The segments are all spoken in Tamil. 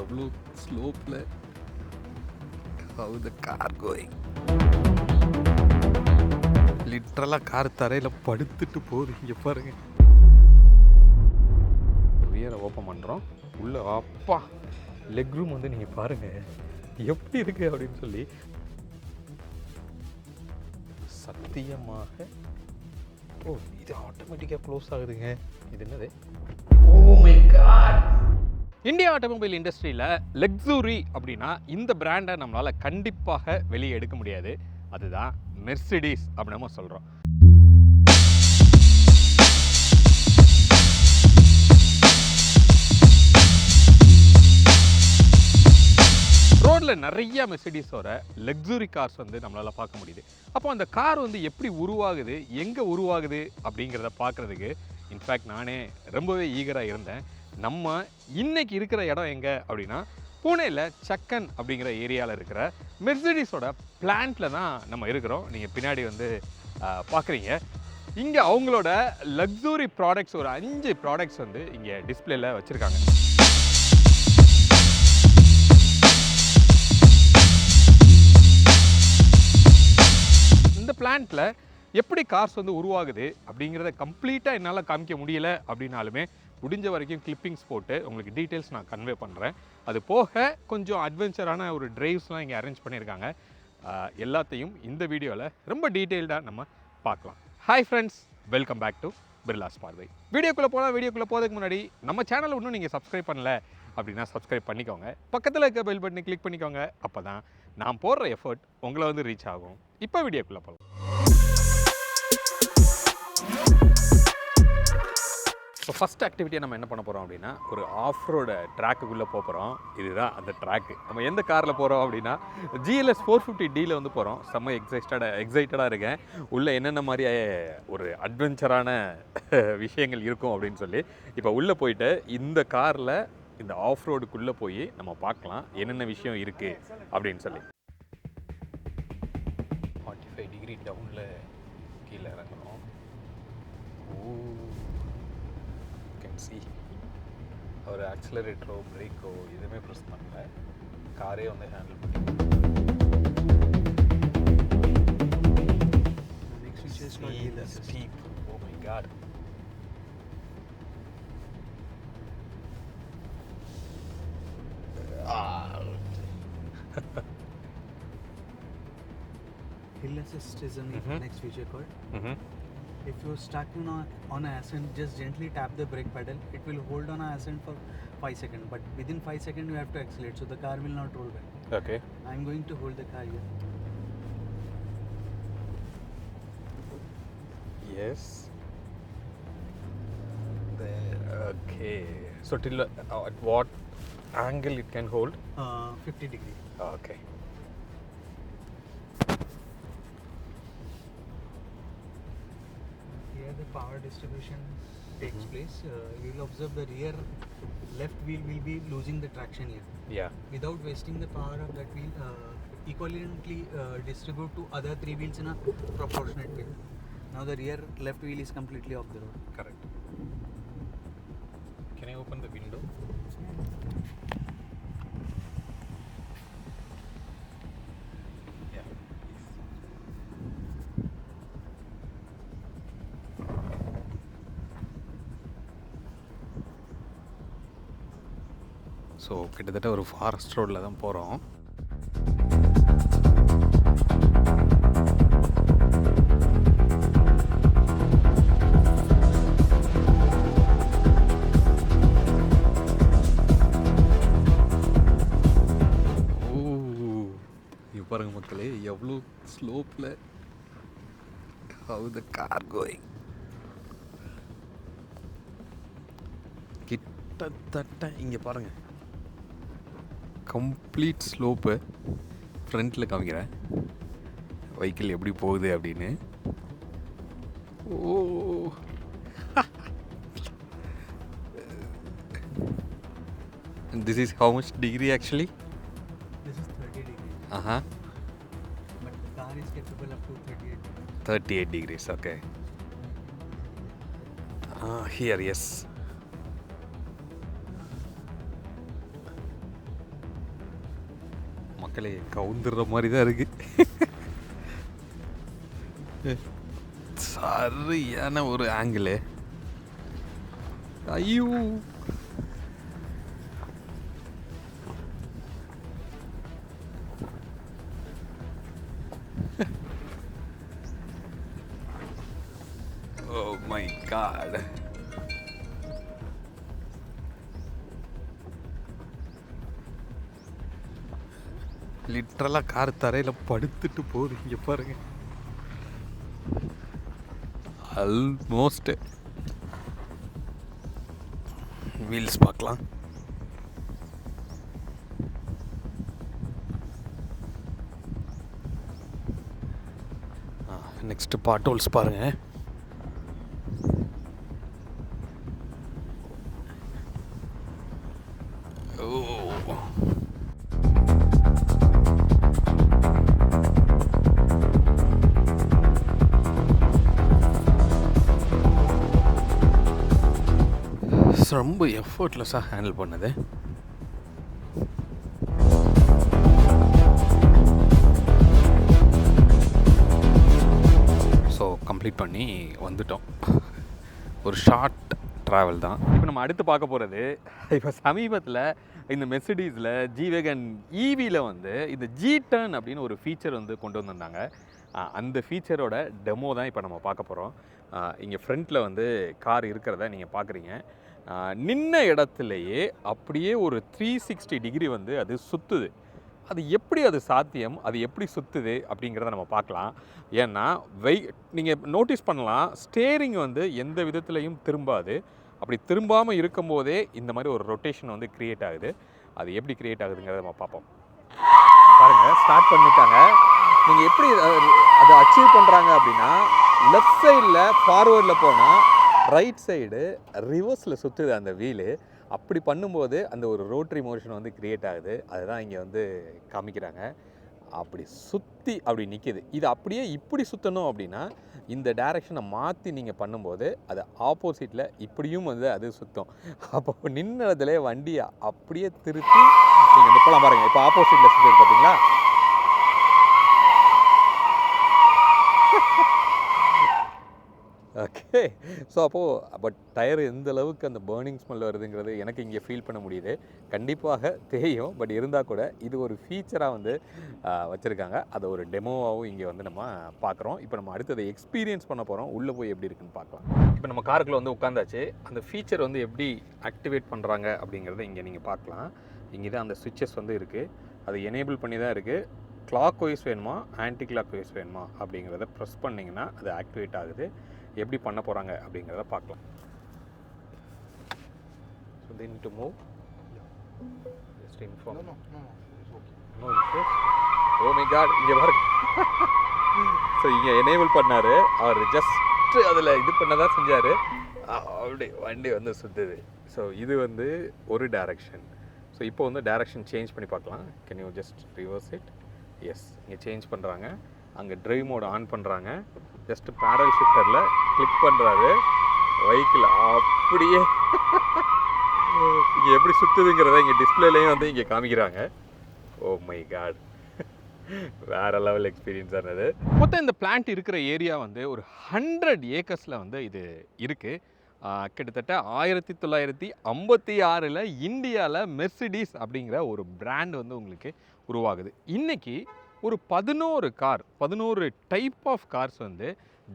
எவ்வளோ ஸ்லோப்பில் how the car going. லிட்ரலாக கார் தரையில் படுத்துட்டு போகுது. இங்கே பாருங்க. ரியரை ஓப்பன் பண்ணுறோம். உள்ளே அப்பா லெக் ரூம் வந்து நீங்கள் பாருங்கள் எப்படி இருக்கு அப்படின்னு சொல்லி. சத்தியமாக ஓ இது ஆட்டோமேட்டிக்காக க்ளோஸ் ஆகுதுங்க. இது என்னது? Oh my god. India automobile இண்டஸ்ட்ரியில் லக்ஸுரி அப்படின்னா இந்த பிராண்டை நம்மளால் கண்டிப்பாக வெளியே எடுக்க முடியாது. அதுதான் மெர்சிடிஸ் அப்படின்னு நம்ம சொல்கிறோம். ரோடில் நிறைய மெர்சிடிஸோட லக்ஸுரி கார்ஸ் வந்து நம்மளால் பார்க்க முடியுது. அப்போ அந்த கார் வந்து எப்படி உருவாகுது, எங்கே உருவாகுது அப்படிங்கிறத பார்க்குறதுக்கு இன்ஃபேக்ட் நானே ரொம்பவே ஈகராக இருந்தேன். நம்ம இன்னைக்கு இருக்கிற இடம் எங்கே அப்படின்னா பூனேயில் சக்கன் அப்படிங்கிற ஏரியாவில் இருக்கிற மெர்சிடிஸோட பிளான்ட்டில் தான் நம்ம இருக்கிறோம். நீங்கள் பின்னாடி வந்து பார்க்குறீங்க. இங்கே அவங்களோட லக்ஸுரி ப்ராடக்ட்ஸ் ஒரு 5 ப்ராடக்ட்ஸ் வந்து இங்கே டிஸ்பிளேல வச்சுருக்காங்க. இந்த பிளான்ட்டில் எப்படி கார்ஸ் வந்து உருவாகுது அப்படிங்கிறத கம்ப்ளீட்டாக என்னால் காமிக்க முடியலை அப்படின்னாலுமே முடிஞ்ச வரைக்கும் கிளிப்பிங்ஸ் போட்டு உங்களுக்கு டீட்டெயில்ஸ் நான் கன்வே பண்ணுறேன். அது போக கொஞ்சம் அட்வென்ச்சரான ஒரு டிரைவ்ஸ்லாம் இங்கே அரேஞ்ச் பண்ணியிருக்காங்க. எல்லாத்தையும் இந்த வீடியோவில் ரொம்ப டீட்டெயில்டாக நம்ம பார்க்கலாம். Hi friends, welcome back to Birlas Paarvai. வீடியோக்குள்ளே போகிறதுக்கு முன்னாடி நம்ம சேனலை இன்னும் நீங்கள் சப்ஸ்கிரைப் பண்ணல அப்படின்னா சப்ஸ்கிரைப் பண்ணிக்கோங்க. பக்கத்தில் இருக்க பெல் பட்டனை கிளிக் பண்ணிக்கோங்க. அப்போ தான் நான் போடுற எஃபர்ட் உங்களை வந்து ரீச் ஆகும். இப்போ வீடியோக்குள்ளே போகலாம். ஸோ ஃபஸ்ட் ஆக்டிவிட்டியை நம்ம என்ன பண்ண போகிறோம் அப்படின்னா ஒரு ஆஃப் ரோடு ட்ராக்குள்ளே போகிறோம். இதுதான் அந்த ட்ராக்கு. நம்ம எந்த காரில் போகிறோம் அப்படின்னா GLS 450Dயில் வந்து போகிறோம். செம்ம எக்ஸைட்டடாக இருக்கேன். உள்ளே என்னென்ன மாதிரி ஒரு அட்வென்ச்சரான விஷயங்கள் இருக்கும் அப்படின்னு சொல்லி. இப்போ உள்ளே போயிட்டு இந்த காரில் இந்த ஆஃப் ரோடுக்குள்ளே போய் நம்ம பார்க்கலாம் என்னென்ன விஷயம் இருக்குது அப்படின்னு சொல்லி. 45 டிகிரி டவுனில் கீழே இறங்கணும். ஒரு ஆக்சிலரேட்டரோ பிரேக்கோ எதுவுமே ப்ரெஸ் பண்ணல. காரே வந்து ஹேண்டில் பண்ணி. Oh my god. Hill assist is the next feature called. If you're stuck on an ascent, just gently tap the brake pedal. It will hold on an ascent for 5 seconds, but within 5 seconds you have to accelerate, so the car will not roll back. Okay. I'm going to hold the car here. Yes. There. Okay. So till at what angle it can hold? 50 degrees. Okay. Here the power distribution takes place. You will observe the rear left wheel will be losing the traction here. Yeah. Without wasting the power of that wheel, equivalently distribute to other 3 wheels in a proportionate way. Now the rear left wheel is completely off the road. Correct. Can I open the window? So கிட்டத்தட்ட ஒரு ஃபாரஸ்ட் ரோடில் தான் போகிறோம். பாருங்க மக்களே எவ்வளோ ஸ்லோப்பில் how the car going. கிட்டத்தட்ட இங்கே பாருங்கள் கம்ப்ளீட் ஸ்லோப்பு. ஃப்ரண்ட்டில் காமிக்கிறேன் வெஹிக்கிள் எப்படி போகுது அப்படின்னு. Oh this is how much degree actually? This is 30 degrees. But the car is capable up to 38 degrees. Okay. Here, yes. மக்களே கவுந்துடுற மாதிரி தான் இருக்கு. சரியான ஒரு ஆங்கிள். ஐயோ oh my god. லிட்டரலாக கார் தரையில் படுத்துட்டு போகுது. இங்கே பாருங்க, ஆல்மோஸ்ட் வீல்ஸ் பார்க்கலாம். நெக்ஸ்ட் பார்ட் ஹோல்ஸ் பாருங்க. ரொம்ப எஃபர்ட்லெஸ்ஸாக ஹேண்டில் பண்ணது. ஸோ கம்ப்ளீட் பண்ணி வந்துட்டோம். ஒரு ஷார்ட் ட்ராவல் தான். இப்போ நம்ம அடுத்து பார்க்க போகிறது, இப்போ சமீபத்தில் இந்த மெர்சிடிஸில் ஜி-வேகன் ஈவியில் வந்து இந்த ஜி டர்ன் அப்படின்னு ஒரு ஃபீச்சர் வந்து கொண்டு வந்திருந்தாங்க. அந்த ஃபீச்சரோட டெமோ தான் இப்போ நம்ம பார்க்க போகிறோம். இங்கே ஃப்ரண்ட்டில் வந்து கார் இருக்கிறத நீங்கள் பார்க்குறீங்க. நின்ன இடத்துலையே அப்படியே ஒரு 360 டிகிரி வந்து அது சுற்றுது. அது எப்படி அது சாத்தியம், அது எப்படி சுற்றுது அப்படிங்கிறத நம்ம பார்க்கலாம். ஏன்னா நீங்கள் நோட்டீஸ் பண்ணலாம், ஸ்டேரிங் வந்து எந்த விதத்துலையும் திரும்பாது. அப்படி திரும்பாமல் இருக்கும்போதே இந்த மாதிரி ஒரு ரொட்டேஷன் வந்து க்ரியேட் ஆகுது. அது எப்படி க்ரியேட் ஆகுதுங்கிறத நம்ம பார்ப்போம். பாருங்கள், ஸ்டார்ட் பண்ணிட்டாங்க. நீங்கள் எப்படி அதை அச்சீவ் பண்ணுறாங்க அப்படின்னா, லெஃப்ட் சைடில் ஃபார்வர்டில் போனால் ரைட் சைடு ரிவர்ஸில் சுற்றுது அந்த வீலு. அப்படி பண்ணும்போது அந்த ஒரு ரோட்ரி மோஷன் வந்து க்ரியேட் ஆகுது. அதுதான் இங்கே வந்து காமிக்கிறாங்க. அப்படி சுற்றி அப்படி நிற்கிது. இது அப்படியே இப்படி சுற்றணும் அப்படின்னா இந்த டைரெக்ஷனை மாற்றி நீங்கள் பண்ணும்போது அது ஆப்போசிட்டில் இப்படியும் வந்து அது சுற்றும். அப்போ நின்னதுலே வண்டியை அப்படியே திருப்பி நீங்கள் இந்த போலாம் பாருங்கள். இப்போ ஆப்போசிட்டில் சுற்றுது பார்த்தீங்களா? ஓகே. ஸோ அப்போது பட் டயர் எந்த அளவுக்கு அந்த பர்னிங் ஸ்மெல் வருதுங்கிறது எனக்கு இங்கே ஃபீல் பண்ண முடியுது. கண்டிப்பாக தெரியும். பட் இருந்தால் கூட இது ஒரு ஃபீச்சராக வந்து வச்சுருக்காங்க. அதை ஒரு டெமோவாகவும் இங்கே வந்து நம்ம பார்க்குறோம். இப்போ நம்ம அடுத்ததை எக்ஸ்பீரியன்ஸ் பண்ண போகிறோம். உள்ளே போய் எப்படி இருக்குன்னு பார்க்கலாம். இப்போ நம்ம காருக்குள்ளே வந்து உட்காந்தாச்சு. அந்த ஃபீச்சர் வந்து எப்படி ஆக்டிவேட் பண்ணுறாங்க அப்படிங்கிறத இங்கே நீங்கள் பார்க்கலாம். இங்கே தான் அந்த சுவிட்சஸ் வந்து இருக்குது. அது எனேபிள் பண்ணி தான் இருக்குது. கிளாக் வைஸ் வேணுமா, ஆன்டி கிளாக் வைஸ் வேணுமா அப்படிங்கிறத ப்ரெஸ் பண்ணிங்கன்னா அது ஆக்டிவேட் ஆகுது. எப்படி பண்ண போகிறாங்க அப்படிங்கிறத பார்க்கலாம். So they need to move. Just inform. No, issues. Oh my god, இங்கே பாருங்க. ஸோ இங்கே எனேபிள் பண்ணார் அவர். ஜஸ்ட்டு அதில் இது பண்ணதான் செஞ்சார். அப்படி வண்டி வந்து சுற்றுது. ஸோ இது வந்து ஒரு டைரக்ஷன். ஸோ இப்போ வந்து டைரக்ஷன் சேஞ்ச் பண்ணி பார்க்கலாம். Can you just reverse it? Yes, இங்கே சேஞ்ச் பண்ணுறாங்க. அங்கே ட்ரைவ் மோட் ஆன் பண்ணுறாங்க. ஜஸ்ட்டு பேரல் ஷிஃப்டரில் கிளிக் பண்ணுறாரு. வெஹிக்கிள் அப்படியே இங்கே எப்படி சுற்றுதுங்கிறத இங்கே டிஸ்பிளேலையும் வந்து இங்கே காமிக்கிறாங்க. ஓ மை காட், வேறு லெவல் எக்ஸ்பீரியன்ஸாக இருந்தது. மொத்தம் இந்த பிளான்ட் இருக்கிற ஏரியா வந்து ஒரு 100 ஏக்கர்ஸில் வந்து இது இருக்குது. கிட்டத்தட்ட 1956 இந்தியாவில் மெர்சிடிஸ் அப்படிங்கிற ஒரு பிராண்ட் வந்து உங்களுக்கு உருவாகுது. இன்றைக்கி ஒரு 11 டைப் ஆஃப் கார்ஸ் வந்து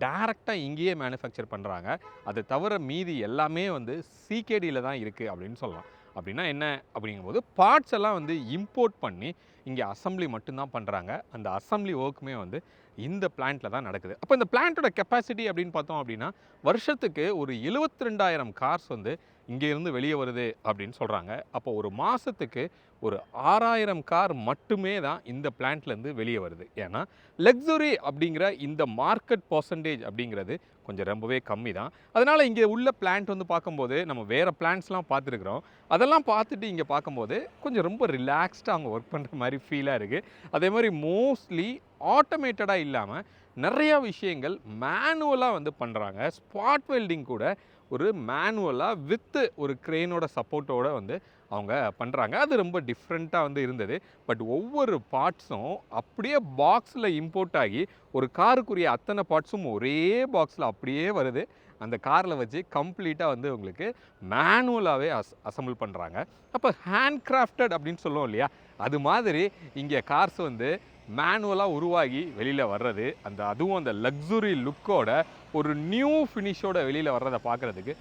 டைரெக்டாக இங்கேயே மேனுஃபேக்சர் பண்ணுறாங்க. அதை தவிர மீதி எல்லாமே வந்து சிகேடியில் தான் இருக்குது அப்படின்னு சொல்லலாம். அப்படின்னா என்ன அப்படிங்கும்போது பார்ட்ஸ் எல்லாம் வந்து இம்போர்ட் பண்ணி இங்கே அசம்பிளி மட்டும்தான் பண்ணுறாங்க. அந்த அசம்பிளி ஒர்க்குமே வந்து இந்த பிளான்ட்டில் தான் நடக்குது. அப்போ இந்த பிளான்ட்டோட கெப்பாசிட்டி அப்படின்னு பார்த்தோம் அப்படின்னா வருஷத்துக்கு ஒரு 72,000 கார்ஸ் வந்து இங்கேருந்து வெளியே வருது அப்படின்னு சொல்கிறாங்க. அப்போ ஒரு மாதத்துக்கு ஒரு 6,000 கார் மட்டுமே தான் இந்த பிளான்ட்லேருந்து வெளியே வருது. ஏன்னா லக்ஸுரி அப்படிங்கிற இந்த மார்க்கெட் பர்சன்டேஜ் அப்படிங்கிறது கொஞ்சம் ரொம்பவே கம்மி தான். அதனால் இங்கே உள்ள பிளான்ட் வந்து பார்க்கும்போது நம்ம வேறு பிளான்ட்ஸ்லாம் பார்த்துருக்குறோம். அதெல்லாம் பார்த்துட்டு இங்கே பார்க்கும்போது கொஞ்சம் ரொம்ப ரிலாக்ஸ்டாக அவங்க ஒர்க் பண்ணுற மாதிரி ஃபீலாக இருக்குது. அதே மாதிரி மோஸ்ட்லி ஆட்டோமேட்டடாக இல்லாமல் நிறையா விஷயங்கள் மேனுவலாக வந்து பண்ணுறாங்க. ஸ்பாட் வெல்டிங் கூட ஒரு மேனுவலாக வித்து ஒரு க்ரெயினோட சப்போர்ட்டோடு வந்து அவங்க பண்ணுறாங்க. அது ரொம்ப டிஃப்ரெண்ட்டாக வந்து இருந்தது. பட் ஒவ்வொரு பார்ட்ஸும் அப்படியே பாக்ஸில் இம்போர்ட் ஆகி ஒரு காருக்குரிய அத்தனை பார்ட்ஸும் ஒரே பாக்ஸில் அப்படியே வருது. அந்த காரில் வச்சு கம்ப்ளீட்டாக வந்து உங்களுக்கு மேனுவலாகவே அசம்பிள் பண்ணுறாங்க. அப்போ ஹேண்ட் கிராஃப்டட் அப்படின்னு சொல்லுவோம் இல்லையா, அது மாதிரி இங்கே கார்ஸ் வந்து மேனுவலாக உருவாகி வெளியில் வர்றது, அதுவும் அந்த லக்ஸுரி லுக்கோட ஒரு நியூ ஃபினிஷோட வெளியில் வர்றதை பார்க்குறதுக்கு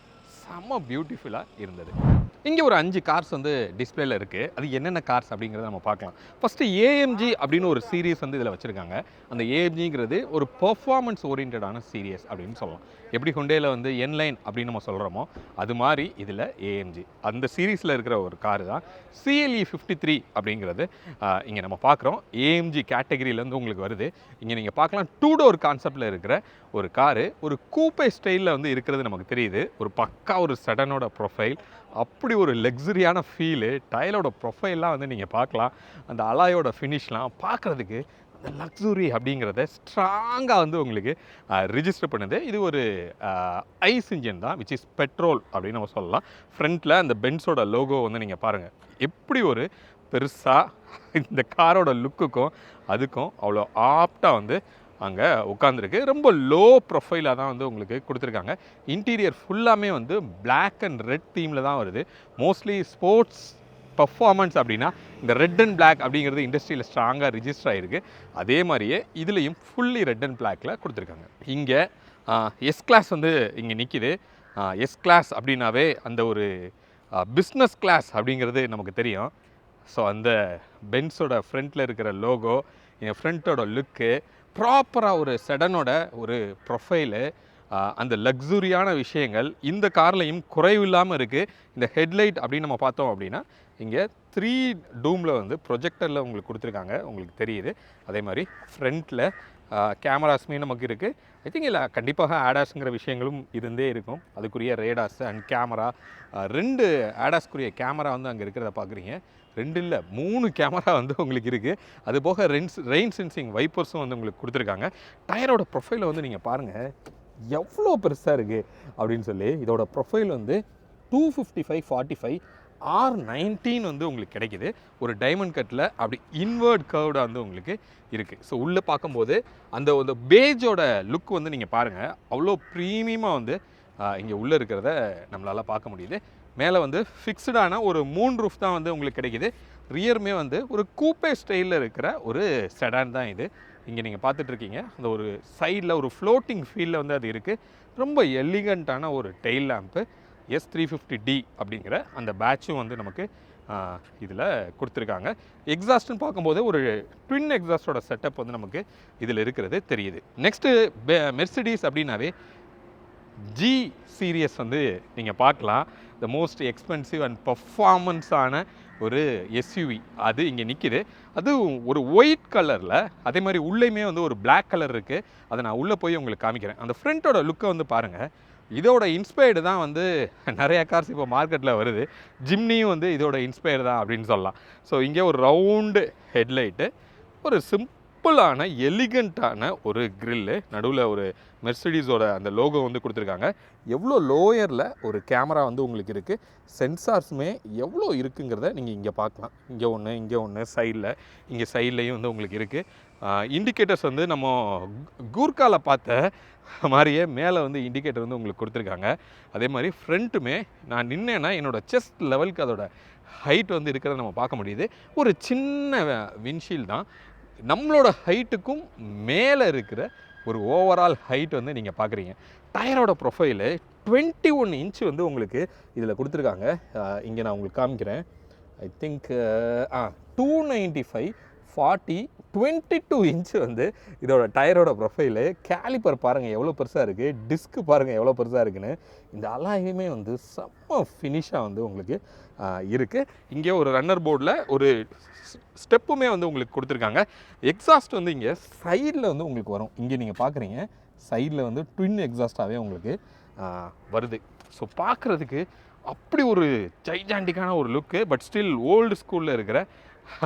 செம்ம பியூட்டிஃபுல்லாக இருந்தது. இங்கே ஒரு 5 கார்ஸ் வந்து டிஸ்பிளேல இருக்குது. அது என்னென்ன கார்ஸ் அப்படிங்கிறத நம்ம பார்க்கலாம். ஃபஸ்ட்டு ஏஎம்ஜி அப்படின்னு ஒரு சீரியஸ் வந்து இதில் வச்சுருக்காங்க. அந்த ஏஎம்ஜிங்கிறது ஒரு பெர்ஃபார்மன்ஸ் ஓரியன்டான சீரியஸ் அப்படின்னு சொல்லலாம். எப்படி ஹுண்டேல வந்து என்லைன் அப்படின்னு நம்ம சொல்கிறோமோ அது மாதிரி இதில் ஏஎம்ஜி அந்த சீரீஸில் இருக்கிற ஒரு காரு தான் CLE 53 அப்படிங்கிறது. இங்கே நம்ம பார்க்குறோம் ஏஎம்ஜி கேட்டகரியிலேருந்து உங்களுக்கு வருது. இங்கே நீங்கள் பார்க்கலாம் 2 டோர் கான்செப்டில் இருக்கிற ஒரு காரு, ஒரு கூப்பே ஸ்டைலில் வந்து இருக்கிறது நமக்கு தெரியுது. ஒரு பக்கா ஒரு செடனோட ப்ரொஃபைல், அப்படி ஒரு லக்ஸரியான ஃபீலு, டயலோட ப்ரொஃபைல்லாம் வந்து நீங்கள் பார்க்கலாம். அந்த அலாயோட ஃபினிஷ்லாம் பார்க்குறதுக்கு அந்த லக்ஸுரி அப்படிங்கிறத ஸ்ட்ராங்காக வந்து உங்களுக்கு ரிஜிஸ்டர் பண்ணுது. இது ஒரு ஐஸ் இன்ஜின் தான், விச் இஸ் பெட்ரோல் அப்படின்னு நம்ம சொல்லலாம். ஃப்ரண்ட்டில் அந்த பென்ஸோட லோகோ வந்து நீங்கள் பாருங்கள், எப்படி ஒரு பெருசாக இந்த காரோட லுக்குக்கும் அதுக்கும் அவ்வளோ ஆப்டாக வந்து அங்கே உட்காந்துருக்கு. ரொம்ப லோ ப்ரொஃபைலாக தான் வந்து உங்களுக்கு கொடுத்துருக்காங்க. இன்டீரியர் ஃபுல்லாமே வந்து பிளாக் அண்ட் ரெட் தீமில் தான் வருது. மோஸ்ட்லி ஸ்போர்ட்ஸ் பர்ஃபார்மன்ஸ் அப்படின்னா இந்த ரெட் அண்ட் பிளாக் அப்படிங்கிறது இண்டஸ்ட்ரியில் ஸ்ட்ராங்காக ரிஜிஸ்டர் ஆகிருக்கு. அதே மாதிரியே இதுலேயும் ஃபுல்லி ரெட் அண்ட் பிளாக்கில் கொடுத்துருக்காங்க. இங்கே எஸ் கிளாஸ் வந்து இங்கே நிற்கிது. எஸ் கிளாஸ் அப்படின்னாவே அந்த ஒரு பிஸ்னஸ் கிளாஸ் அப்படிங்கிறது நமக்கு தெரியும். ஸோ அந்த பென்ஸோட ஃப்ரண்ட்டில் இருக்கிற லோகோ, என் ஃப்ரண்ட்டோட லுக்கு, ப்ராப்பராக ஒரு செடனோட ஒரு ப்ரொஃபைலு, அந்த லக்ஸுரியான விஷயங்கள் இந்த கார்லையும் குறைவு இல்லாமல் இருக்குது. இந்த ஹெட்லைட் அப்படின்னு நம்ம பார்த்தோம் அப்படின்னா இங்கே 3 டூமில் வந்து ப்ரொஜெக்டரில் உங்களுக்கு கொடுத்துருக்காங்க, உங்களுக்கு தெரியுது. அதே மாதிரி ஃப்ரண்ட்டில் கேமராஸுமே நமக்கு இருக்குது. ஐ திங்க் இல்லை கண்டிப்பாக ஆடாஸுங்கிற விஷயங்களும் இருந்தே இருக்கும். அதுக்குரிய ரேடாஸ் அண்ட் கேமரா, 2 ஆடாஸ்க்குரிய கேமரா வந்து அங்கே இருக்கிறத பார்க்குறீங்க. 2 இல்லை 3 கேமரா வந்து உங்களுக்கு இருக்குது. அது போக ரெயின் சென்சிங் வைப்பர்ஸும் வந்து உங்களுக்கு கொடுத்துருக்காங்க. டயரோட ப்ரொஃபைலை வந்து நீங்கள் பாருங்கள் எவ்வளோ பெருசாக இருக்குது அப்படின்னு சொல்லி. இதோட ப்ரொஃபைல் வந்து 255/45 R19 வந்து உங்களுக்கு கிடைக்கிது. ஒரு டைமண்ட் கட்டில் அப்படி இன்வெர்ட் கர்வ்டாக வந்து உங்களுக்கு இருக்குது. ஸோ உள்ளே பார்க்கும்போது அந்த பேஜோட லுக் வந்து நீங்கள் பாருங்கள், அவ்வளோ ப்ரீமியமாக வந்து இங்கே உள்ளே இருக்கிறத நம்மளால் பார்க்க முடியுது. மேலே வந்து ஃபிக்ஸ்டான ஒரு 3 ரூஃப் தான் வந்து உங்களுக்கு கிடைக்கிது. ரியருமே வந்து ஒரு கூப்பே ஸ்டைலில் இருக்கிற ஒரு செடான் தான் இது. இங்கே நீங்கள் பார்த்துட்ருக்கீங்க அந்த ஒரு சைடில் ஒரு ஃப்ளோட்டிங் ஃபீலில் வந்து அது இருக்குது. ரொம்ப எலிகண்ட்டான ஒரு டெயில் லேம்ப்பு S350D அப்படிங்கிற அந்த பேட்சும் வந்து நமக்கு இதில் கொடுத்துருக்காங்க. எக்ஸாஸ்ட்னு பார்க்கும்போது ஒரு ட்வின் எக்ஸாஸ்டோட செட்டப் வந்து நமக்கு இதில் இருக்கிறது தெரியுது. நெக்ஸ்ட்டு மெர்சிடிஸ் அப்படின்னாவே G சீரியஸ் வந்து நீங்கள் பார்க்கலாம். த மோஸ்ட் எக்ஸ்பென்சிவ் அண்ட் பர்ஃபார்மன்ஸான ஒரு எஸ்யூவி அது இங்கே நிற்கிது. அது ஒரு ஒயிட் கலரில், அதே மாதிரி உள்ளேயுமே வந்து ஒரு பிளாக் கலர் இருக்குது. அதை நான் உள்ளே போய் உங்களுக்கு காமிக்கிறேன். அந்த ஃப்ரண்ட்டோட லுக்கை வந்து பாருங்கள். இதோட இன்ஸ்பயர்டு தான் வந்து நிறையா கார்ஸ் இப்போ மார்க்கெட்டில் வருது. ஜிம்னியும் வந்து இதோட இன்ஸ்பயர் தான் அப்படின்னு சொல்லலாம். ஸோ இங்கே ஒரு ரவுண்டு ஹெட்லைட்டு, ஒரு சிம்பிளான எலிகண்ட்டான ஒரு கிரில்லு, நடுவில் ஒரு மெர்சிடிஸோட அந்த லோகோ வந்து கொடுத்துருக்காங்க. எவ்வளோ லோயரில் ஒரு கேமரா வந்து உங்களுக்கு இருக்குது. சென்சார்ஸுமே எவ்வளோ இருக்குங்கிறத நீங்கள் இங்கே பார்க்கலாம். இங்கே ஒன்று சைடில், இங்கே சைட்லேயும் வந்து உங்களுக்கு இருக்குது. இண்டிகேட்டர்ஸ் வந்து நம்ம கூர்காவில் பார்த்த மாதிரியே மேலே வந்து இண்டிகேட்டர் வந்து உங்களுக்கு கொடுத்துருக்காங்க. அதே மாதிரி ஃப்ரண்ட்டுமே நான் நின்னேன்னா என்னோடய செஸ்ட் லெவலுக்கு அதோட ஹைட் வந்து இருக்கிறத நம்ம பார்க்க முடியுது. ஒரு சின்ன விண்ட்ஷீல்டு தான், நம்மளோட ஹைட்டுக்கும் மேலே இருக்கிற ஒரு ஓவரால் ஹைட் வந்து நீங்கள் பார்க்குறீங்க. டயரோட ப்ரொஃபைலு 21 இன்ச் வந்து உங்களுக்கு இதில் கொடுத்துருக்காங்க. இங்கே நான் உங்களுக்கு காமிக்கிறேன். ஐ திங்க் 295/40 22 இன்ச் வந்து இதோட டயரோட ப்ரொஃபைலு. கேலிப்பர் பாருங்கள் எவ்வளோ பெருசாக இருக்குது, டிஸ்க்கு பாருங்கள் எவ்வளோ பெருசாக இருக்குன்னு. இந்த அலாயுமே வந்து செம்ம ஃபினிஷாக வந்து உங்களுக்கு இருக்குது. இங்கே ஒரு ரன்னர் போர்டில் ஒரு ஸ்டெப்புமே வந்து உங்களுக்கு கொடுத்துருக்காங்க. எக்ஸாஸ்ட் வந்து இங்கே சைடில் வந்து உங்களுக்கு வரும். இங்கே நீங்கள் பார்க்குறீங்க சைடில் வந்து ட்வின் எக்ஸாஸ்டாகவே உங்களுக்கு வருது. ஸோ பார்க்குறதுக்கு அப்படி ஒரு ஜைஜாண்டிக்கான ஒரு லுக்கு. பட் ஸ்டில் ஓல்டு ஸ்கூலில் இருக்கிற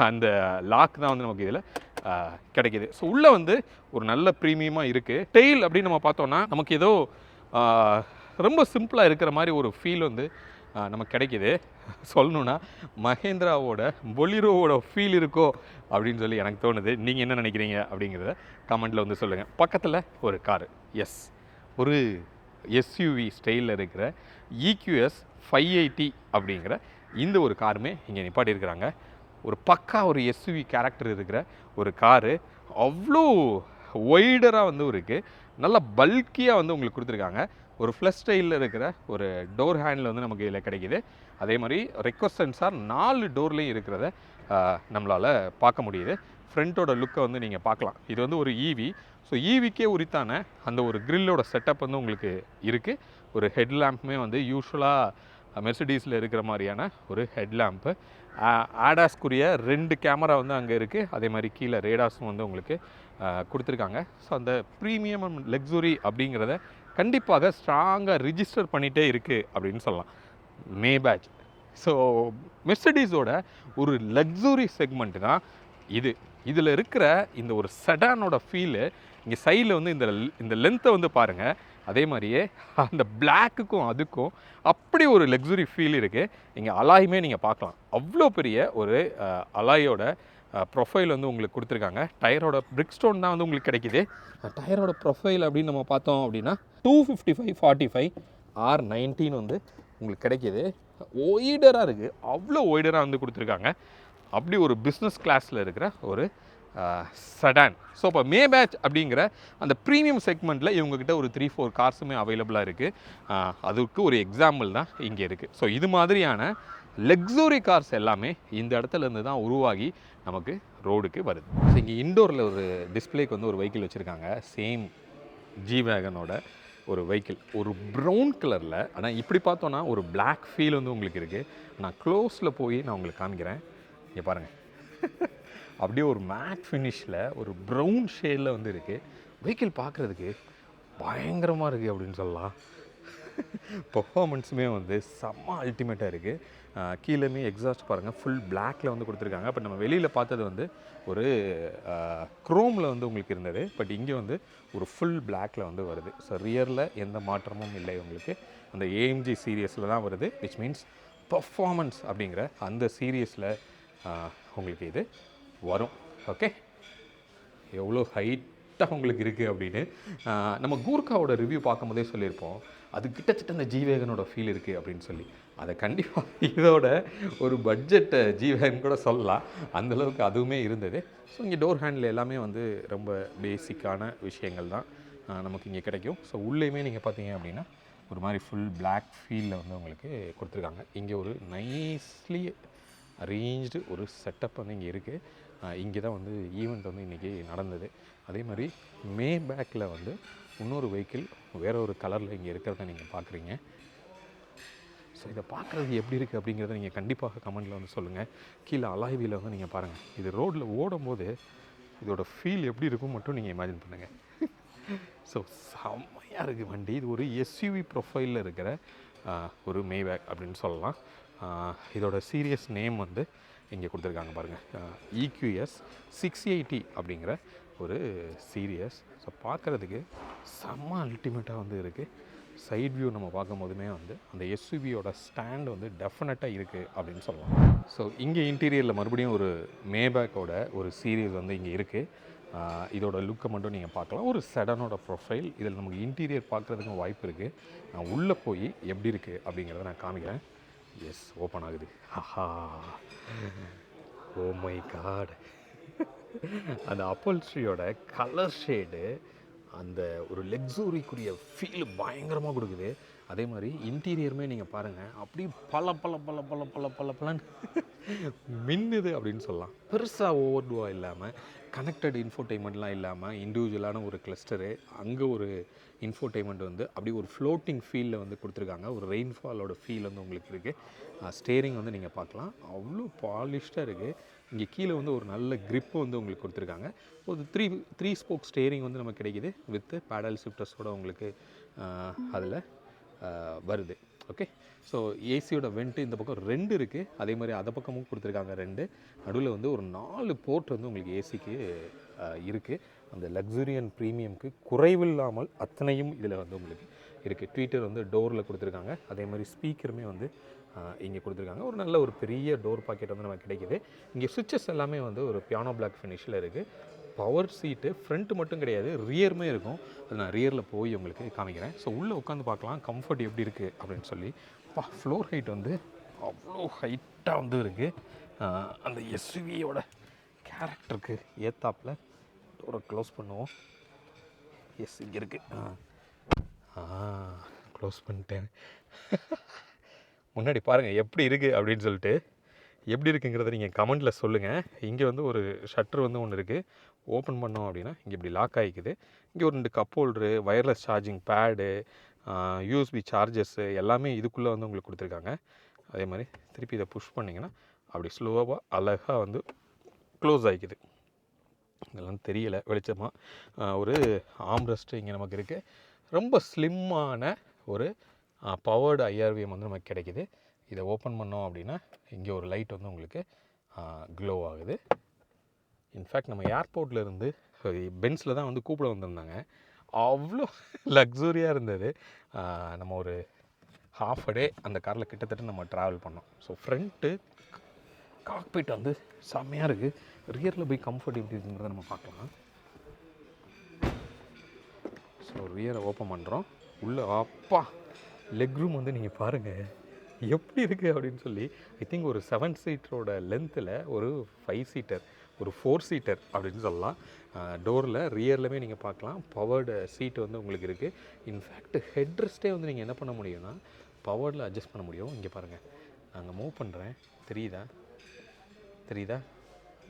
அந்த லாக் தான் வந்து நமக்கு இதில் கிடைக்கிது. ஸோ உள்ளே வந்து ஒரு நல்ல ப்ரீமியமாக இருக்குது. டெயில் அப்படின்னு நம்ம பார்த்தோன்னா நமக்கு ஏதோ ரொம்ப சிம்பிளாக இருக்கிற மாதிரி ஒரு ஃபீல் வந்து நமக்கு கிடைக்கிது. சொல்லணுன்னா மஹேந்திராவோட பொலிரோவோட ஃபீல் இருக்கோ அப்படின்னு சொல்லி எனக்கு தோணுது. நீங்கள் என்ன நினைக்கிறீங்க அப்படிங்கிறத கமெண்ட்டில் வந்து சொல்லுங்கள். பக்கத்தில் ஒரு காரு, எஸ், ஒரு எஸ்யூவி ஸ்டைலில் இருக்கிற EQS 580 அப்படிங்கிற இந்த ஒரு காருமே இங்கே நிப்பாட்டியிருக்கிறாங்க. ஒரு பக்கா ஒரு எஸ்யூவி கேரக்டர் இருக்கிற ஒரு காரு, அவ்வளோ ஒய்டராக வந்து இருக்குது, நல்லா பல்கியாக வந்து உங்களுக்கு கொடுத்துருக்காங்க. ஒரு ஃப்ளஷ் ஸ்டைலில் இருக்கிற ஒரு டோர் ஹேண்டில் வந்து நமக்கு இதில் கிடைக்கிது. அதே மாதிரி ரெக்வஸ்ட் சென்சார் 4 டோர்லேயும் இருக்கிறத நம்மளால் பார்க்க முடியுது. ஃப்ரண்ட்டோட லுக்கை வந்து நீங்கள் பார்க்கலாம். இது வந்து ஒரு ஈவி. ஸோ ஈவிக்கே உரித்தான அந்த ஒரு கிரில்லோட செட்டப் வந்து உங்களுக்கு இருக்குது. ஒரு ஹெட் லேம்ப்புமே வந்து யூஸ்வலாக மெர்சிடீஸில் இருக்கிற மாதிரியான ஒரு ஹெட் லேம்ப்பு. ஆடாஸ்க்குரிய 2 கேமரா வந்து அங்கே இருக்குது. அதே மாதிரி கீழே ரேடாஸும் வந்து உங்களுக்கு கொடுத்துருக்காங்க. ஸோ அந்த ப்ரீமியம் லக்ஸுரி அப்படிங்கிறத கண்டிப்பாக ஸ்ட்ராங்காக ரிஜிஸ்டர் பண்ணிகிட்டே இருக்குது அப்படின்னு சொல்லலாம் மேபேஜ். ஸோ மெர்சிடீஸோட ஒரு லக்ஸுரி செக்மெண்ட் தான் இது. இதில் இருக்கிற இந்த ஒரு செடானோட ஃபீலு இங்கே சைடில் வந்து இந்த லென்த்தை வந்து பாருங்கள். அதே மாதிரியே அந்த பிளாக்குக்கும் அதுக்கும் அப்படி ஒரு லக்ஸுரி ஃபீல் இருக்குது. இங்கே அலாயுமே நீங்கள் பார்க்கலாம். அவ்வளோ பெரிய ஒரு அலாயோட ப்ரொஃபைல் வந்து உங்களுக்கு கொடுத்துருக்காங்க. டயரோட பிரிக்ஸ்டோன் தான் வந்து உங்களுக்கு கிடைக்கிது. டயரோட ப்ரொஃபைல் அப்படின்னு நம்ம பார்த்தோம் அப்படின்னா 255/45 R19 வந்து உங்களுக்கு கிடைக்கிது. ஒய்டராக இருக்குது, அவ்வளோ ஒய்டராக வந்து கொடுத்துருக்காங்க. அப்படி ஒரு பிஸ்னஸ் கிளாஸில் இருக்கிற ஒரு செடான். ஸோ இப்போ மேபேஜ் அப்படிங்கிற அந்த ப்ரீமியம் செக்மெண்ட்டில் இவங்ககிட்ட ஒரு 3-4 கார்ஸுமே அவைலபிளாக இருக்குது. அதுக்கு ஒரு எக்ஸாம்பிள் தான் இங்கே இருக்குது. ஸோ இது மாதிரியான லக்ஸுரி கார்ஸ் எல்லாமே இந்த இடத்துலேருந்து தான் உருவாகி நமக்கு ரோடுக்கு வருது. ஸோ இங்கே இண்டோரில் ஒரு டிஸ்பிளேக்கு வந்து ஒரு வெஹிக்கிள் வச்சுருக்காங்க. சேம் ஜி வேகனோட ஒரு வெஹிக்கிள், ஒரு ப்ரௌன் கலரில். ஆனால் இப்படி பார்த்தோன்னா ஒரு பிளாக் ஃபீல் வந்து உங்களுக்கு இருக்குது. நான் க்ளோஸில் போய் நான் உங்களுக்கு காமிக்கிறேன். இங்கே பாருங்கள், அப்படியே ஒரு மேட் ஃபினிஷில் ஒரு ப்ரௌன் ஷேடில் வந்து இருக்குது. வெஹிக்கிள் பார்க்குறதுக்கு பயங்கரமாக இருக்குது அப்படின்னு சொல்லலாம். பெர்ஃபார்மன்ஸுமே வந்து செம்ம அல்டிமேட்டாக இருக்குது. கீழேயுமே எக்ஸாஸ்ட் பாருங்கள், ஃபுல் பிளாக்கில் வந்து கொடுத்துருக்காங்க. பட் நம்ம வெளியில் பார்த்தது வந்து ஒரு க்ரோமில் வந்து உங்களுக்கு இருந்தது. பட் இங்கே வந்து ஒரு ஃபுல் பிளாக்கில் வந்து வருது. ஸோ ரியரில் எந்த மாற்றமும் இல்லை உங்களுக்கு. அந்த AMG சீரியஸில் தான் வருது. விச் மீன்ஸ் பர்ஃபார்மன்ஸ் அப்படிங்கிற அந்த சீரியஸில் உங்களுக்கு இது வரும். ஓகே, எவ்வளோ ஹைட்டாக உங்களுக்கு இருக்குது அப்படின்னு நம்ம கூர்காவோட ரிவ்யூ பார்க்கும்போதே சொல்லியிருப்போம். அது கிட்டத்தட்ட அந்த ஜிவேகனோட ஃபீல் இருக்குது அப்படின்னு சொல்லி. அதை கண்டிப்பாக இதோட ஒரு பட்ஜெட்டை ஜிவேகன் கூட சொல்லலாம். அந்தளவுக்கு அதுவுமே இருந்தது. ஸோ இங்கே டோர் ஹேண்டில் எல்லாமே வந்து ரொம்ப பேசிக்கான விஷயங்கள் தான் நமக்கு இங்கே கிடைக்கும். ஸோ உள்ளேயுமே நீங்கள் பார்த்தீங்க அப்படின்னா ஒரு மாதிரி ஃபுல் பிளாக் ஃபீலில் வந்து உங்களுக்கு கொடுத்துருக்காங்க. இங்கே ஒரு நைஸ்லி அரேஞ்ச்டு ஒரு செட்டப் வந்து இங்கே இருக்குது. இங்கே தான் வந்து ஈவெண்ட் வந்து இன்றைக்கி நடந்தது. அதே மாதிரி மே பேக்கில் வந்து இன்னொரு வெஹிக்கிள் வேறு ஒரு கலரில் இங்கே இருக்கிறத நீங்கள் பார்க்குறீங்க. ஸோ இதை பார்க்குறது எப்படி இருக்குது அப்படிங்கிறத நீங்கள் கண்டிப்பாக கமெண்ட்டில் வந்து சொல்லுங்கள். கீழே அலாய்வியில் வந்து நீங்கள் பாருங்கள். இது ரோட்டில் ஓடும்போது இதோட ஃபீல் எப்படி இருக்கும் மட்டும் நீங்கள் இமேஜின் பண்ணுங்கள். ஸோ செம்மையாக இருக்குது வண்டி. இது ஒரு எஸ்யூவி ப்ரொஃபைலில் இருக்கிற ஒரு மேபேக் அப்படின்னு சொல்லலாம். இதோட சீரியஸ் நேம் வந்து இங்கே கொடுத்துருக்காங்க பாருங்கள், EQS 680 அப்படிங்கிற ஒரு சீரியஸ். ஸோ பார்க்குறதுக்கு செம்ம அல்டிமேட்டாக வந்து இருக்குது. சைட் வியூ நம்ம பார்க்கும் போதுமே வந்து அந்த எஸ்யூவியோட ஸ்டாண்ட் வந்து டெஃபினட்டாக இருக்குது அப்படின்னு சொல்லலாம். ஸோ இங்கே இன்டீரியரில் மறுபடியும் ஒரு மேபேக்கோட ஒரு சீரியஸ் வந்து இங்கே இருக்குது. இதோட லுக்கை மட்டும் நீங்கள் பார்க்கலாம். ஒரு செடனோட ப்ரொஃபைல். இதில் நமக்கு இன்டீரியர் பார்க்குறதுக்கும் வாய்ப்பு இருக்குது. நான் உள்ளே போய் எப்படி இருக்குது அப்படிங்கிறத நான் காமிக்கிறேன். எஸ், ஓப்பன் ஆகுது. ஆஹா, ஓ மை காட், அந்த அப்போல்ஸ்ட்ரியோட கலர் ஷேடு அந்த ஒரு லக்ஸுரிக்குரிய ஃபீல் பயங்கரமாக கொடுக்குது. அதே மாதிரி இன்டீரியருமே நீங்கள் பாருங்கள், அப்படி பல பல பல பல பல பல பலன்னு மின்னுது அப்படின்னு சொல்லலாம். பெருசாக ஓவர்டுவாக இல்லாமல், கனெக்டட் இன்ஃபோடெயின்மெண்ட்லாம் இல்லாமல், இண்டிவிஜுவலான ஒரு கிளஸ்டரு, அங்கே ஒரு இன்ஃபோடெயின்மெண்ட் வந்து அப்படி ஒரு ஃப்ளோட்டிங் ஃபீலில் வந்து கொடுத்துருக்காங்க. ஒரு ரெயின்ஃபாலோட ஃபீல் வந்து உங்களுக்கு இருக்குது. ஸ்டேரிங் வந்து நீங்கள் பார்க்கலாம், அவ்வளோ பாலிஷ்டாக இருக்குது. இங்கே கீழே வந்து ஒரு நல்ல க்ரிப்பு வந்து உங்களுக்கு கொடுத்துருக்காங்க. ஒரு த்ரீ ஸ்போக் ஸ்டேரிங் வந்து நமக்கு கிடைக்கிது வித் பேடல் ஷிஃப்டர்ஸோடு உங்களுக்கு அதில் வருது. ஓகே. ஸோ ஏசியோட வெண்ட்டு இந்த பக்கம் 2 இருக்குது, அதே மாதிரி அதை பக்கமும் கொடுத்துருக்காங்க 2. நடுவில் வந்து ஒரு 4 போர்ட் வந்து உங்களுக்கு ஏசிக்கு இருக்குது. அந்த லக்ஸுரியன் ப்ரீமியம்க்கு குறைவில்லாமல் அத்தனையும் இதில் வந்து உங்களுக்கு இருக்குது. ட்வீட்டர் வந்து டோரில் கொடுத்துருக்காங்க, அதே மாதிரி ஸ்பீக்கருமே வந்து இங்கே கொடுத்துருக்காங்க. ஒரு நல்ல ஒரு பெரிய டோர் பாக்கெட் வந்து நமக்கு கிடைக்கிது. இங்கே சுவிட்சஸ் எல்லாமே வந்து ஒரு பியானோ பிளாக் ஃபினிஷில் இருக்குது. பவர் சீட்டு ஃப்ரண்ட்டு மட்டும் கிடையாது, ரியருமே இருக்கும். அது நான் ரியரில் போய் உங்களுக்கு காமிக்கிறேன். ஸோ உள்ளே உட்காந்து பார்க்கலாம் கம்ஃபர்ட் எப்படி இருக்குது அப்படின்னு சொல்லி. ஃப்ளோர் ஹைட் வந்து அவ்வளோ ஹைட்டாக வந்து இருக்குது. அந்த எஸ்யூவியோட கேரக்டருக்கு ஏத்தாப்பில் டோரை க்ளோஸ் பண்ணுவோம். எஸ், இங்கே இருக்குது. க்ளோஸ் பண்ணிட்டேன். முன்னாடி பாருங்கள் எப்படி இருக்குது அப்படின்னு சொல்லிட்டு. எப்படி இருக்குங்கிறத நீங்கள் கமெண்ட்டில் சொல்லுங்கள். இங்கே வந்து ஒரு ஷட்டர் வந்து ஒன்று இருக்குது. ஓப்பன் பண்ணோம் அப்படின்னா இங்கே இப்படி லாக் ஆகிக்குது. இங்கே ஒரு 2 cup holder, wireless charging pad, USB chargers எல்லாமே இதுக்குள்ளே வந்து உங்களுக்கு கொடுத்துருக்காங்க. அதே மாதிரி திருப்பி இதை புஷ் பண்ணிங்கன்னா அப்படி ஸ்லோவாக அழகாக வந்து க்ளோஸ் ஆகிக்குது. இதெல்லாம் தெரியலை வெளிச்சமாக. ஒரு ஆம்ரெஸ்ட்டு இங்கே நமக்கு இருக்குது. ரொம்ப ஸ்லிம்மான ஒரு பவர்டு ஐஆர்விஎம் வந்து நமக்கு கிடைக்கிது. இதை ஓப்பன் பண்ணோம் அப்படின்னா இங்கே ஒரு லைட் வந்து உங்களுக்கு க்ளோ ஆகுது. இன்ஃபேக்ட் நம்ம ஏர்போர்ட்டில் இருந்து பென்ஸில் தான் வந்து கூப்பிட வந்திருந்தாங்க. அவ்வளோ லக்ஸூரியாக இருந்தது. நம்ம ஒரு half a day அந்த காரில் கிட்டத்தட்ட நம்ம ட்ராவல் பண்ணோம். ஸோ ஃப்ரண்ட்டு காக்பிட் வந்து செம்மையாக இருக்குது. ரியரில் போய் கம்ஃபர்ட் எப்படி இருக்குங்கிறத நம்ம பார்க்கலாம். ஸோ ரியரை ஓப்பன் பண்ணுறோம். உள்ளே அப்பா லெக் ரூம் வந்து நீங்கள் பாருங்கள் எப்படி இருக்குது அப்படின்னு சொல்லி. ஐ திங்க் ஒரு 7 சீட்டரோட லென்த்தில் ஒரு 5 சீட்டர், ஒரு 4 சீட்டர் அப்படின்னு சொல்லலாம். டோரில் ரியர்லையுமே நீங்கள் பார்க்கலாம் பவர்டு சீட்டு வந்து உங்களுக்கு இருக்குது. இன்ஃபேக்ட் ஹெட் ரெஸ்ட்டே வந்து நீங்கள் என்ன பண்ண முடியும்னா பவர்டில் அட்ஜஸ்ட் பண்ண முடியும். இங்கே பாருங்கள், நாங்கள் மூவ் பண்ணுறேன், தெரியுதா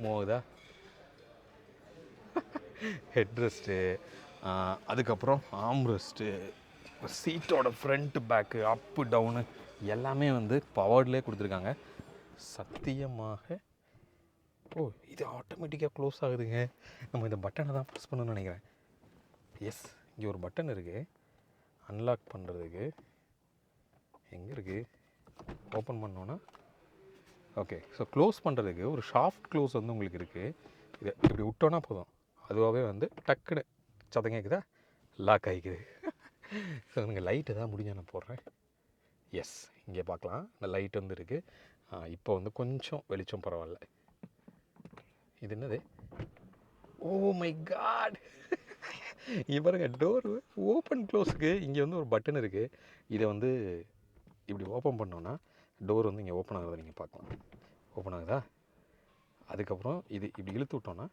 மூவ் ஆகுதா? ஹெட் ரெஸ்ட்டு, அதுக்கப்புறம் ஆம் ரெஸ்ட்டு, சீட்டோட ஃப்ரண்ட்டு பேக்கு, அப்பு டவுனு எல்லாமே வந்து பவர்ட்லேயே கொடுத்துருக்காங்க. சத்தியமாக இது ஆட்டோமேட்டிக்காக க்ளோஸ் ஆகுதுங்க. நம்ம இந்த பட்டனை தான் ப்ரெஸ் பண்ணணும்னு நினைக்கிறேன். எஸ், இங்கே ஒரு பட்டன் இருக்குது அன்லாக் பண்ணுறதுக்கு. எங்கே இருக்குது? ஓப்பன் பண்ணோன்னா ஓகே. ஸோ க்ளோஸ் பண்ணுறதுக்கு ஒரு சாஃப்ட் க்ளோஸ் வந்து உங்களுக்கு இருக்குது. இதை இப்படி விட்டோன்னா போதும், அதுவாகவே வந்து டக்குன்னு சத்தம் கேட்குதா, லாக் ஆகிக்குது. ஸோ நீங்கள் லைட்டு தான் முடிஞ்ச நான் போடுறேன். எஸ், இங்கே பார்க்கலாம் இந்த லைட் வந்து இருக்குது. இப்போ வந்து கொஞ்சம் வெளிச்சம் பரவாயில்ல. இது என்னது? Oh my god! இங்கே பாருங்கள், டோர் ஓப்பன் க்ளோஸுக்கு இங்கே வந்து ஒரு பட்டன் இருக்குது. இதை வந்து இப்படி ஓப்பன் பண்ணோன்னா டோர் வந்து இங்கே ஓப்பன் ஆகுறத நீங்கள் பார்க்கலாம். ஓப்பன் ஆகுதா? அதுக்கப்புறம் இது இப்படி இழுத்து விட்டோன்னா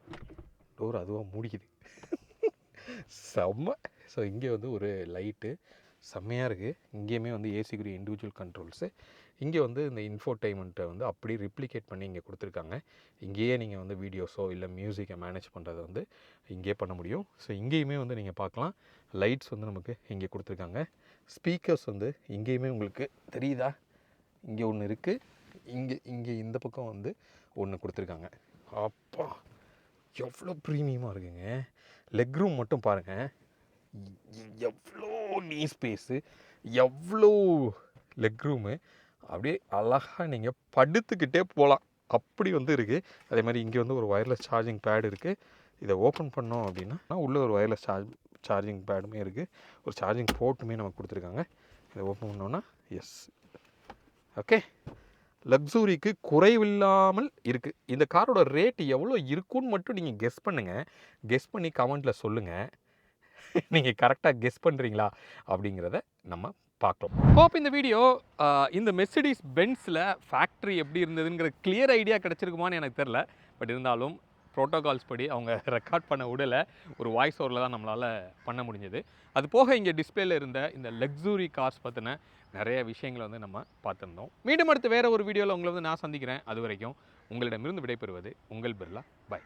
டோர் அதுவாக மூடிக்குது. செம்ம. ஸோ இங்கே வந்து ஒரு லைட்டு செம்மையாக இருக்குது. இங்கேயுமே வந்து ஏசிக்குரிய இண்டிவிஜுவல் கண்ட்ரோல்ஸு. இங்கே வந்து இந்த இன்ஃபோடைன்மெண்ட்டை வந்து அப்படியே ரிப்ளிகேட் பண்ணி இங்கே கொடுத்துருக்காங்க. இங்கேயே நீங்கள் வந்து வீடியோஸோ இல்லை மியூசிக்கை மேனேஜ் பண்ணுறதை வந்து இங்கேயே பண்ண முடியும். ஸோ இங்கேயுமே வந்து நீங்கள் பார்க்கலாம் லைட்ஸ் வந்து நமக்கு இங்கே கொடுத்துருக்காங்க. ஸ்பீக்கர்ஸ் வந்து இங்கேயுமே உங்களுக்கு தெரியுதா, இங்கே ஒன்று இருக்குது, இங்கே இந்த பக்கம் வந்து ஒன்று கொடுத்துருக்காங்க. அப்பா எவ்வளோ ப்ரீமியமாக இருக்குங்க. லெக் ரூம் மட்டும் பாருங்கள், எவ்வளோ நீ ஸ்பேஸு, எவ்வளோ லெக் ரூமு. அப்படியே அழகாக நீங்கள் படுத்துக்கிட்டே போகலாம், அப்படி வந்து இருக்குது. அதே மாதிரி இங்கே வந்து ஒரு வயர்லெஸ் சார்ஜிங் பேடு இருக்குது. இதை ஓப்பன் பண்ணோம் அப்படின்னா உள்ளே ஒரு வயர்லெஸ் சார்ஜிங் பேடுமே இருக்குது. ஒரு சார்ஜிங் போர்ட்டுமே நமக்கு கொடுத்துருக்காங்க. இதை ஓப்பன் பண்ணோன்னா எஸ், ஓகே. லக்ஸூரிக்கு குறைவில்லாமல் இருக்குது. இந்த காரோட ரேட் எவ்வளோ இருக்குன்னு மட்டும் நீங்கள் கெஸ் பண்ணுங்கள். கெஸ் பண்ணி கமெண்ட்டில் சொல்லுங்கள். நீங்கள் கரெக்டாக கெஸ் பண்ணுறீங்களா அப்படிங்கிறத நம்ம பார்க்கலாம். ஹோப் இந்த வீடியோ இந்த மெர்சிடிஸ் பென்ஸில் ஃபேக்ட்ரி எப்படி இருந்ததுங்கிற கிளியர் ஐடியா கிடச்சிருக்குமான்னு எனக்கு தெரில. பட் இருந்தாலும் ப்ரோட்டோகால்ஸ் படி அவங்க ரெக்கார்ட் பண்ண விடலை, ஒரு வாய்ஸ் ஓவரில் தான் நம்மளால் பண்ண முடிஞ்சது. அது போக இங்கே டிஸ்பிளேல இருந்த இந்த லக்ஸூரி கார்ஸ் பற்றின நிறைய விஷயங்களை வந்து நம்ம பார்த்துருந்தோம். மீண்டும் அடுத்து வேறு ஒரு வீடியோவில் உங்களை வந்து நான் சந்திக்கிறேன். அது வரைக்கும் உங்களிடமிருந்து விடைபெறுவது உங்கள் பிர்லா. பை.